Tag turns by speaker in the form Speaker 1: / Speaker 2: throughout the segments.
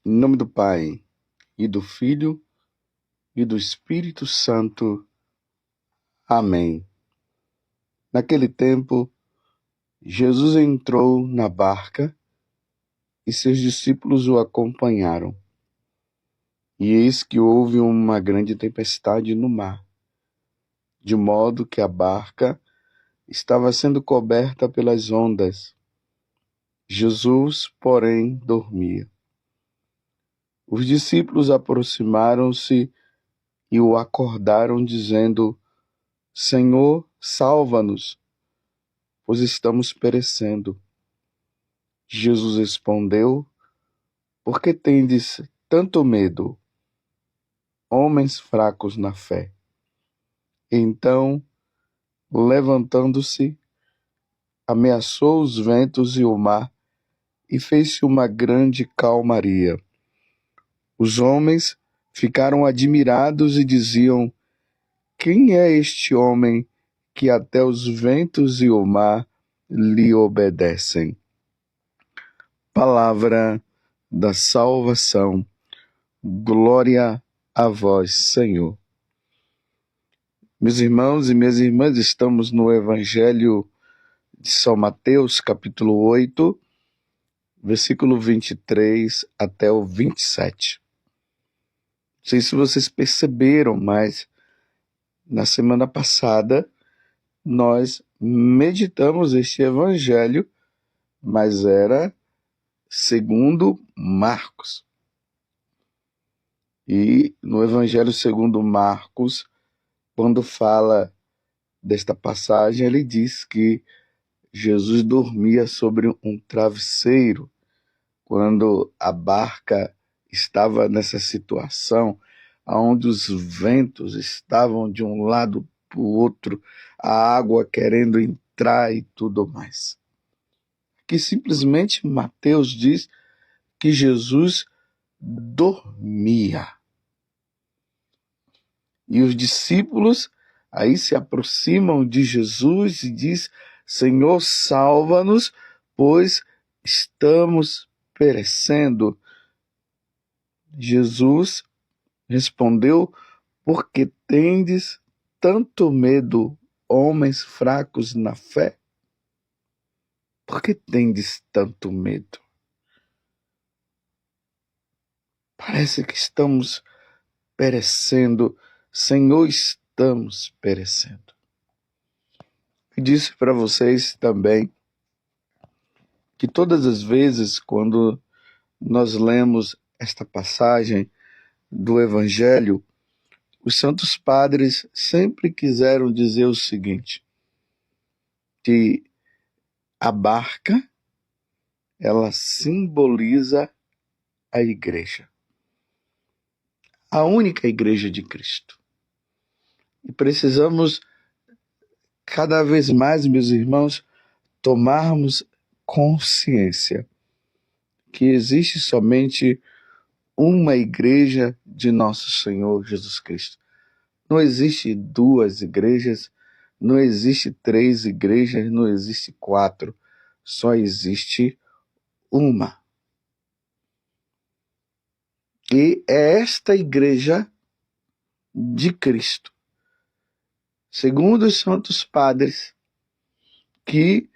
Speaker 1: Em nome do Pai, e do Filho, e do Espírito Santo. Amém. Naquele tempo, Jesus entrou na barca e seus discípulos o acompanharam. E eis que houve uma grande tempestade no mar, de modo que a barca estava sendo coberta pelas ondas. Jesus, porém, dormia. Os discípulos aproximaram-se e o acordaram, dizendo: Senhor, salva-nos, pois estamos perecendo. Jesus respondeu: Por que tendes tanto medo, homens fracos na fé? Então, levantando-se, ameaçou os ventos e o mar, e fez-se uma grande calmaria. Os homens ficaram admirados e diziam: Quem é este homem que até os ventos e o mar lhe obedecem? Palavra da salvação. Glória a vós, Senhor. Meus irmãos e minhas irmãs, estamos no Evangelho de São Mateus, capítulo 8, versículo 23 até o 27. Não sei se vocês perceberam, mas na semana passada nós meditamos este Evangelho, mas era segundo Marcos. E no Evangelho segundo Marcos, quando fala desta passagem, ele diz que Jesus dormia sobre um travesseiro quando a barca estava nessa situação onde os ventos estavam de um lado para o outro, a água querendo entrar e tudo mais. Que simplesmente Mateus diz que Jesus dormia. E os discípulos aí se aproximam de Jesus e diz: Senhor, salva-nos, pois estamos perecendo. Jesus respondeu: Por que tendes tanto medo, homens fracos na fé? Por que tendes tanto medo? Parece que estamos perecendo. Senhor, estamos perecendo. Eu disse para vocês também que todas as vezes quando nós lemos esta passagem do Evangelho, os santos padres sempre quiseram dizer o seguinte, que a barca, ela simboliza a igreja, a única igreja de Cristo. E precisamos, cada vez mais, meus irmãos, tomarmos consciência que existe somente uma igreja de nosso Senhor Jesus Cristo. Não existe duas igrejas, não existe três igrejas, não existe quatro, só existe uma. E é esta igreja de Cristo, segundo os santos padres, que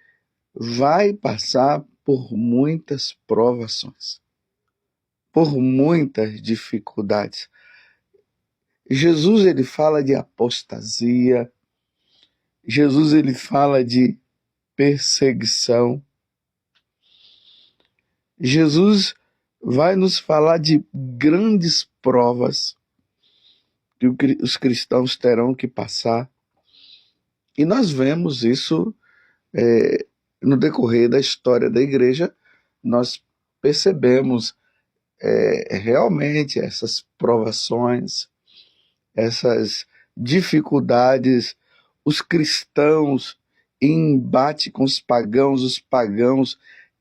Speaker 1: vai passar por muitas provações, por muitas dificuldades. Jesus, ele fala de apostasia, Jesus, ele fala de perseguição. Jesus vai nos falar de grandes provas que os cristãos terão que passar. E nós vemos isso no decorrer da história da igreja, nós percebemos realmente essas provações, essas dificuldades, os cristãos em embate com os pagãos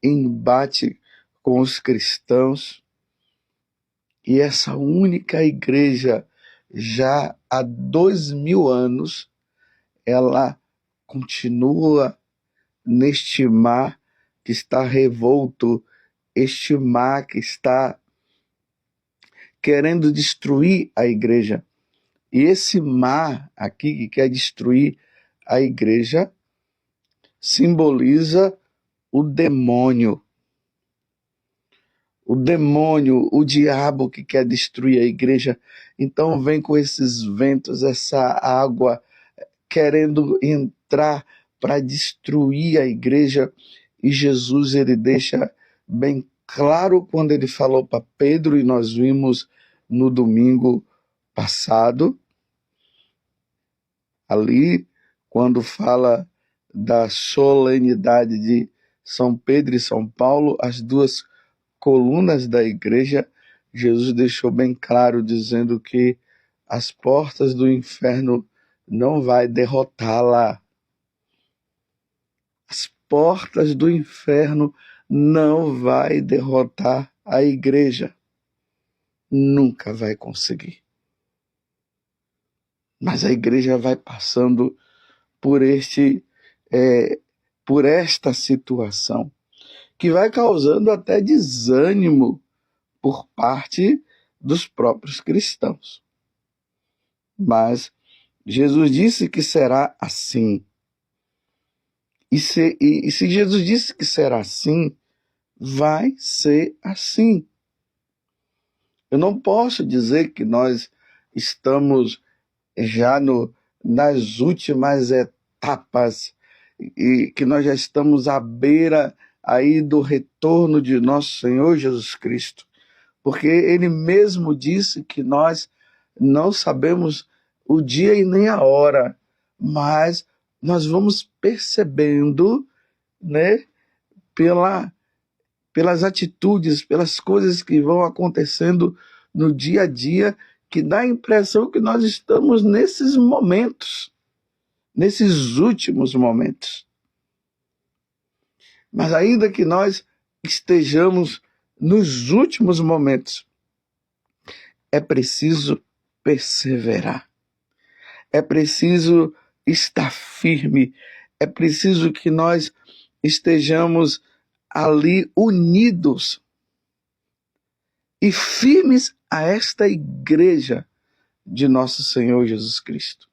Speaker 1: em embate com os cristãos. E essa única igreja, já há 2000 anos, ela continua neste mar que está revolto, este mar que está querendo destruir a igreja. E esse mar aqui que quer destruir a igreja simboliza o demônio. O demônio, o diabo que quer destruir a igreja. Então vem com esses ventos, essa água, querendo entrar para destruir a igreja. E Jesus, ele deixa bem claro quando ele falou para Pedro, e nós vimos no domingo passado, ali, quando fala da solenidade de São Pedro e São Paulo, as duas colunas da igreja, Jesus deixou bem claro, dizendo que as portas do inferno não vai derrotá-la. As portas do inferno não vai derrotar a igreja. Nunca vai conseguir. Mas a igreja vai passando por esta situação, que vai causando até desânimo por parte dos próprios cristãos. Mas Jesus disse que será assim. E se Jesus disse que será assim, vai ser assim. Eu não posso dizer que nós estamos já nas últimas etapas e que nós já estamos à beira aí do retorno de nosso Senhor Jesus Cristo, porque ele mesmo disse que nós não sabemos o dia e nem a hora, mas nós vamos percebendo, né, pelas atitudes, pelas coisas que vão acontecendo no dia a dia, que dá a impressão que nós estamos nesses momentos, nesses últimos momentos. Mas ainda que nós estejamos nos últimos momentos, é preciso perseverar, é preciso estar firme, é preciso que nós estejamos ali unidos e firmes a esta igreja de nosso Senhor Jesus Cristo.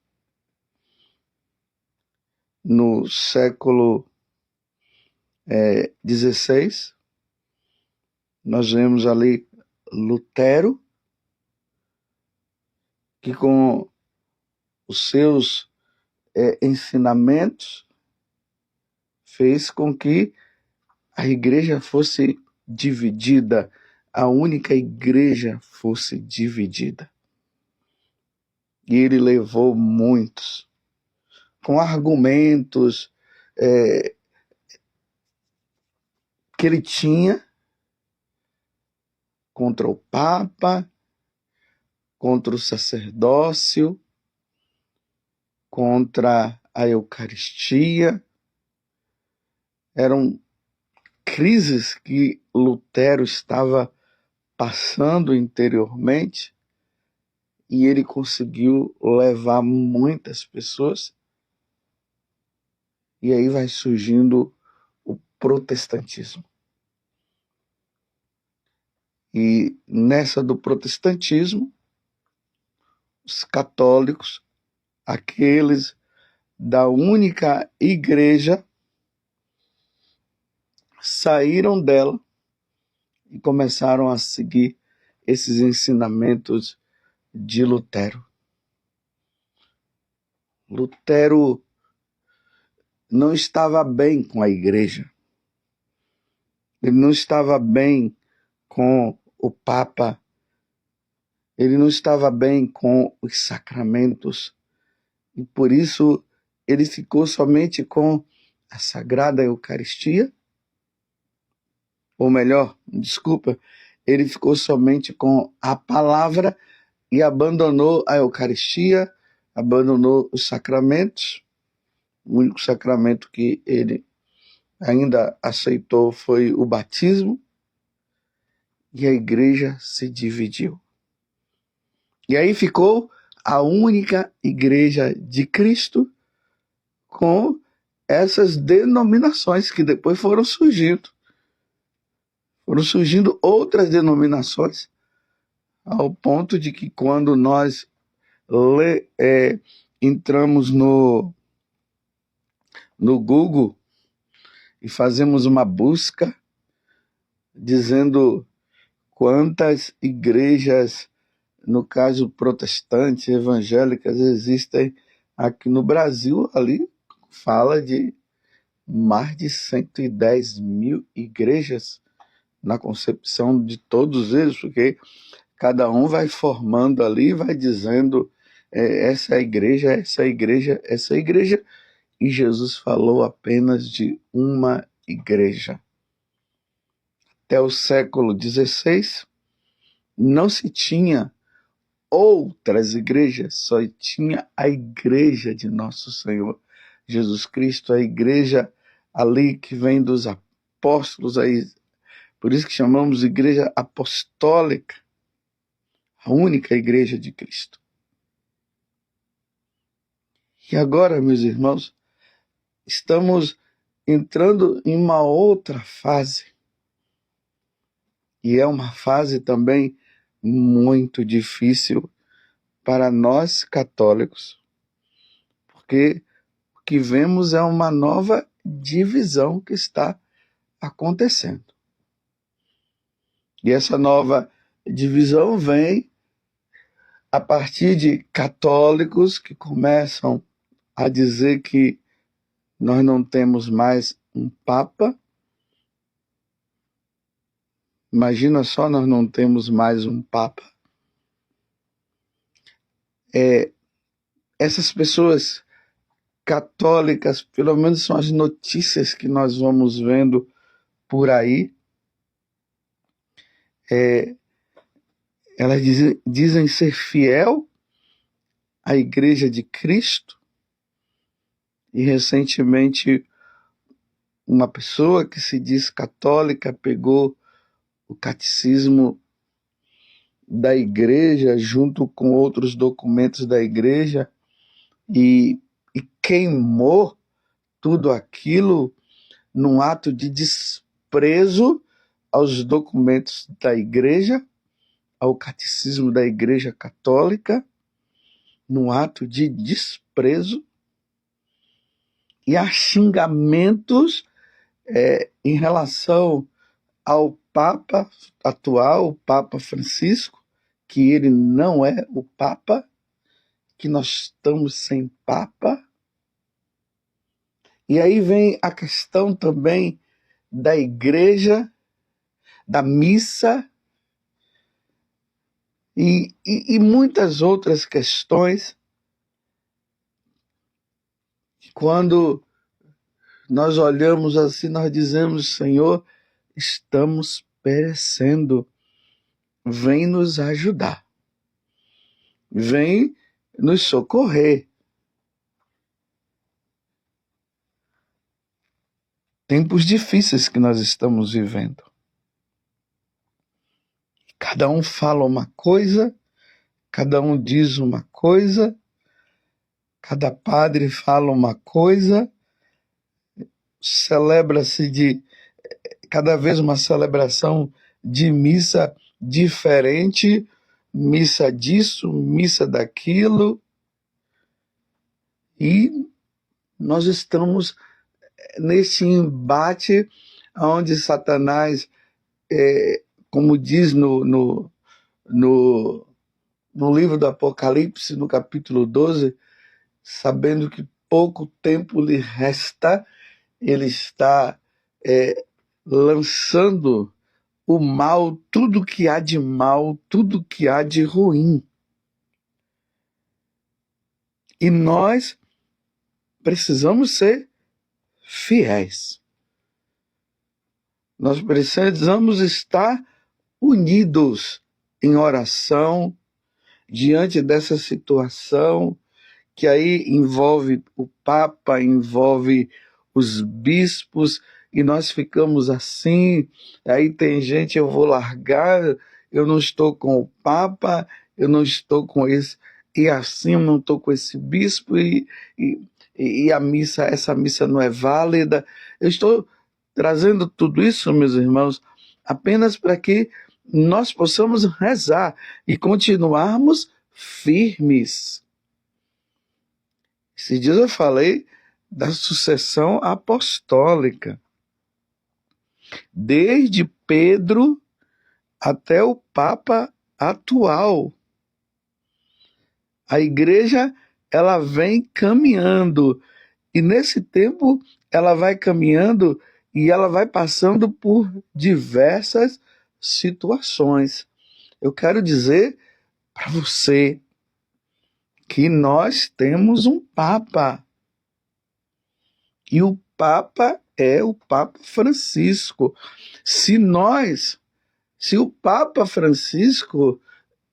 Speaker 1: No século XVI, nós vemos ali Lutero, que com os seus ensinamentos fez com que a igreja fosse dividida, a única igreja fosse dividida. E ele levou muitos, com argumentos que ele tinha contra o Papa, contra o sacerdócio, contra a Eucaristia. Eram crises que Lutero estava passando interiormente, e ele conseguiu levar muitas pessoas, e aí vai surgindo o protestantismo. E nessa do protestantismo, os católicos, aqueles da única igreja, saíram dela e começaram a seguir esses ensinamentos de Lutero. Lutero não estava bem com a igreja. Ele não estava bem com o Papa. Ele não estava bem com os sacramentos. E por isso ele ficou somente com a Sagrada Eucaristia. Ou melhor, desculpa, ele ficou somente com a palavra e abandonou a Eucaristia, abandonou os sacramentos. O único sacramento que ele ainda aceitou foi o batismo, e a igreja se dividiu. E aí ficou a única igreja de Cristo, com essas denominações que depois foram surgindo. Foram surgindo outras denominações, ao ponto de que quando nós entramos no Google e fazemos uma busca dizendo quantas igrejas, no caso protestantes, evangélicas, existem aqui no Brasil, ali fala de mais de 110 mil igrejas na concepção de todos eles, porque cada um vai formando ali, vai dizendo essa é a igreja, essa é a igreja, essa é a igreja, e Jesus falou apenas de uma igreja. Até o século XVI não se tinha outras igrejas, só tinha a igreja de nosso Senhor Jesus Cristo, a igreja ali que vem dos apóstolos, aí, por isso que chamamos igreja apostólica, a única igreja de Cristo. E agora, meus irmãos, estamos entrando em uma outra fase, e é uma fase também muito difícil para nós católicos, porque o que vemos é uma nova divisão que está acontecendo. E essa nova divisão vem a partir de católicos que começam a dizer que nós não temos mais um Papa. Imagina só, nós não temos mais um Papa. Essas pessoas católicas, pelo menos são as notícias que nós vamos vendo por aí, elas dizem ser fiel à Igreja de Cristo, e recentemente uma pessoa que se diz católica pegou o catecismo da igreja junto com outros documentos da igreja e queimou tudo aquilo num ato de desprezo aos documentos da igreja, ao catecismo da igreja católica, num ato de desprezo, e há xingamentos em relação ao Papa atual, o Papa Francisco, que ele não é o Papa, que nós estamos sem Papa. E aí vem a questão também da igreja, da missa e muitas outras questões. Quando nós olhamos assim, nós dizemos: Senhor, estamos perecendo, vem nos ajudar, vem nos socorrer. Tempos difíceis que nós estamos vivendo. Cada um fala uma coisa, cada um diz uma coisa, cada padre fala uma coisa, celebra-se cada vez uma celebração de missa diferente, missa disso, missa daquilo, e nós estamos nesse embate onde Satanás, como diz no livro do Apocalipse, no capítulo 12, sabendo que pouco tempo lhe resta, ele está lançando o mal, tudo que há de mal, tudo que há de ruim. E nós precisamos ser fiéis. Nós precisamos estar unidos em oração diante dessa situação que aí envolve o Papa, envolve os bispos, e nós ficamos assim. Aí tem gente: eu vou largar, eu não estou com o Papa, eu não estou com esse, e assim eu não estou com esse bispo, e a missa, essa missa não é válida. Eu estou trazendo tudo isso, meus irmãos, apenas para que nós possamos rezar e continuarmos firmes. Esses dias eu falei da sucessão apostólica, desde Pedro até o Papa atual. A igreja, ela vem caminhando, e nesse tempo ela vai caminhando e ela vai passando por diversas situações. Eu quero dizer para você que nós temos um Papa, e o Papa é o Papa Francisco. Se o Papa Francisco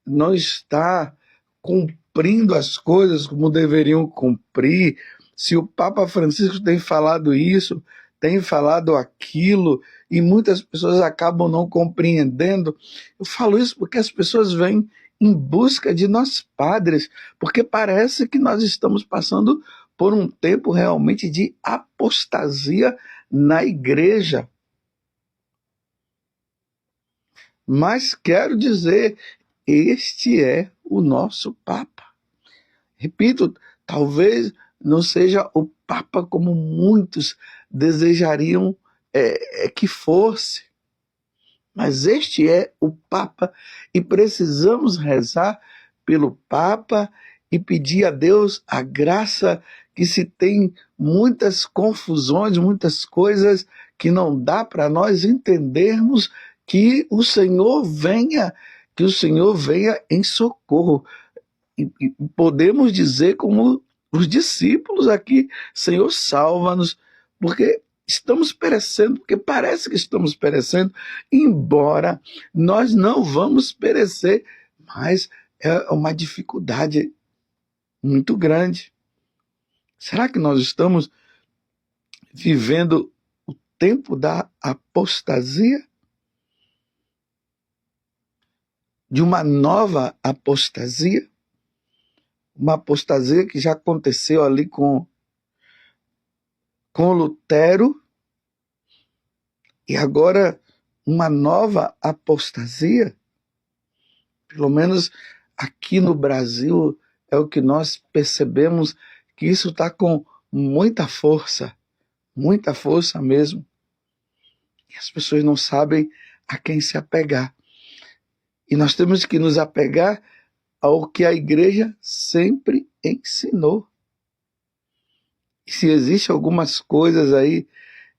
Speaker 1: não está cumprindo as coisas como deveriam cumprir, se o Papa Francisco tem falado isso, tem falado aquilo, e muitas pessoas acabam não compreendendo, eu falo isso porque as pessoas vêm em busca de nós padres, porque parece que nós estamos passando por um tempo realmente de apostasia na igreja. Mas quero dizer, este é o nosso Papa. Repito, talvez não seja o Papa como muitos desejariam que fosse, mas este é o Papa e precisamos rezar pelo Papa e pedir a Deus a graça, que se tem muitas confusões, muitas coisas que não dá para nós entendermos, que o Senhor venha em socorro. E podemos dizer como os discípulos aqui: Senhor, salva-nos, porque estamos perecendo, porque parece que estamos perecendo, embora nós não vamos perecer, mas é uma dificuldade muito grande. Será que nós estamos vivendo o tempo da apostasia? De uma nova apostasia? Uma apostasia que já aconteceu ali com Lutero, e agora uma nova apostasia? Pelo menos aqui no Brasil é o que nós percebemos, que isso está com muita força mesmo. E as pessoas não sabem a quem se apegar. E nós temos que nos apegar ao que a igreja sempre ensinou. E se existem algumas coisas aí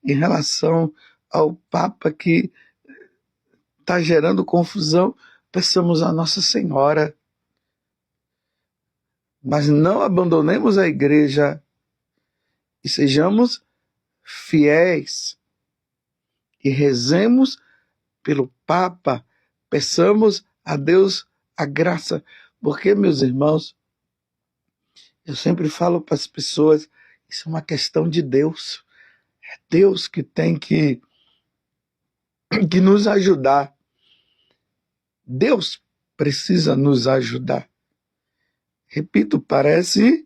Speaker 1: em relação ao Papa que está gerando confusão, peçamos a Nossa Senhora. Mas não abandonemos a igreja e sejamos fiéis e rezemos pelo Papa, peçamos a Deus a graça, porque, meus irmãos, eu sempre falo para as pessoas, isso é uma questão de Deus. É Deus que tem que nos ajudar. Deus precisa nos ajudar. Repito, parece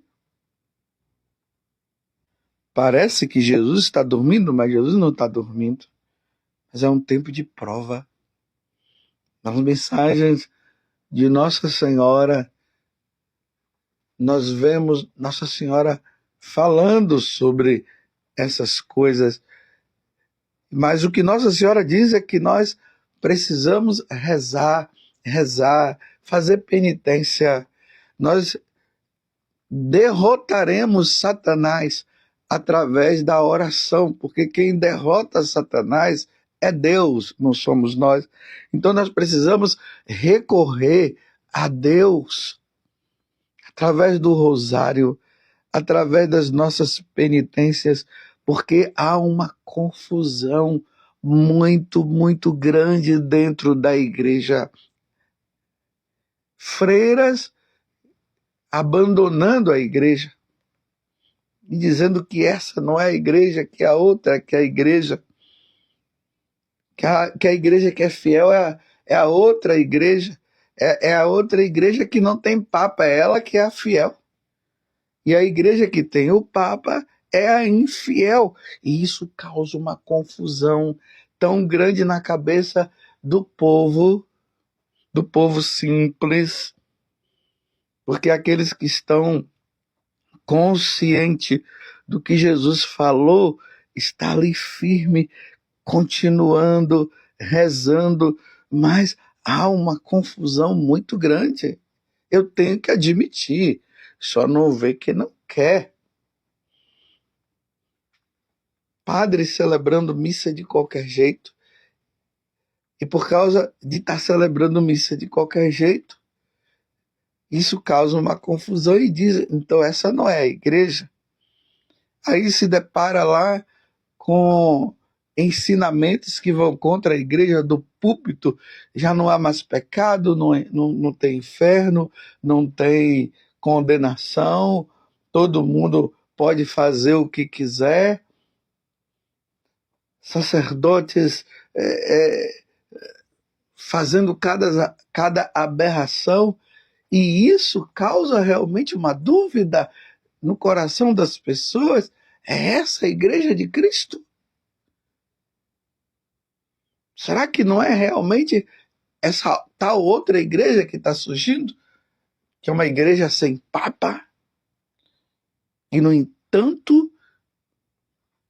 Speaker 1: que Jesus está dormindo, mas Jesus não está dormindo. Mas é um tempo de prova. Nas mensagens de Nossa Senhora, nós vemos Nossa Senhora falando sobre essas coisas. Mas o que Nossa Senhora diz é que nós precisamos rezar, fazer penitência. Nós derrotaremos Satanás através da oração, porque quem derrota Satanás é Deus, não somos nós. Então nós precisamos recorrer a Deus através do rosário, através das nossas penitências, porque há uma confusão muito grande dentro da igreja. Freiras abandonando a igreja e dizendo que essa não é a igreja, que a outra que é a igreja, que a igreja que é fiel é a outra igreja, é a outra igreja que não tem Papa, é ela que é a fiel. E a igreja que tem o Papa é a infiel. E isso causa uma confusão tão grande na cabeça do povo do povo simples, porque aqueles que estão conscientes do que Jesus falou, está ali firme, continuando, rezando, mas há uma confusão muito grande. Eu tenho que admitir, só não vê quem não quer. Padre celebrando missa de qualquer jeito, e por causa de estar celebrando missa de qualquer jeito, isso causa uma confusão e diz, então essa não é a igreja. Aí se depara lá com ensinamentos que vão contra a igreja do púlpito, já não há mais pecado, não tem inferno, não tem condenação, todo mundo pode fazer o que quiser. Sacerdotes fazendo cada aberração, e isso causa realmente uma dúvida no coração das pessoas. É essa a igreja de Cristo? Será que não é realmente essa tal outra igreja que está surgindo? Que é uma igreja sem papa? E, no entanto,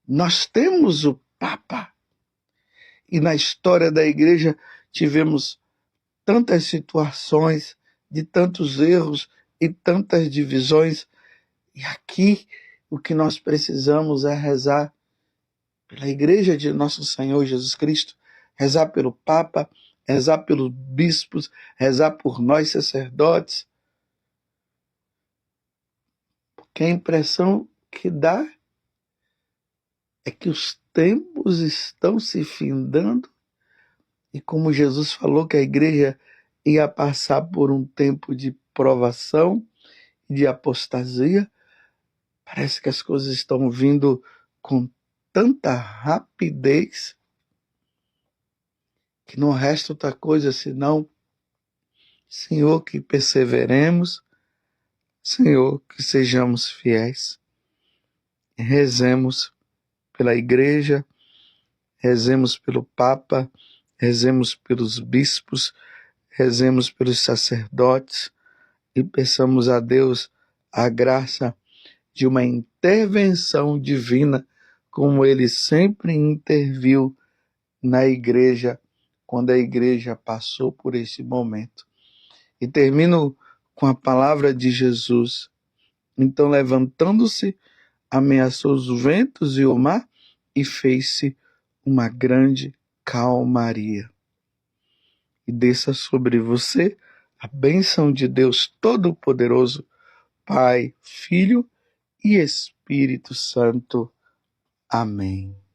Speaker 1: nós temos o Papa. E na história da igreja tivemos tantas situações, de tantos erros e tantas divisões. E aqui o que nós precisamos é rezar pela igreja de nosso Senhor Jesus Cristo, rezar pelo Papa, rezar pelos bispos, rezar por nós sacerdotes. Porque a impressão que dá é que os tempos estão se findando, e como Jesus falou que a igreja ia passar por um tempo de provação, de apostasia, parece que as coisas estão vindo com tanta rapidez que não resta outra coisa senão, Senhor, que perseveremos, Senhor, que sejamos fiéis. Rezemos pela igreja, rezemos pelo Papa, rezemos pelos bispos, rezemos pelos sacerdotes e peçamos a Deus a graça de uma intervenção divina, como Ele sempre interviu na igreja, quando a igreja passou por esse momento. E termino com a palavra de Jesus. Então, levantando-se, ameaçou os ventos e o mar, e fez-se uma grande calmaria. E desça sobre você a bênção de Deus Todo-Poderoso, Pai, Filho e Espírito Santo. Amém.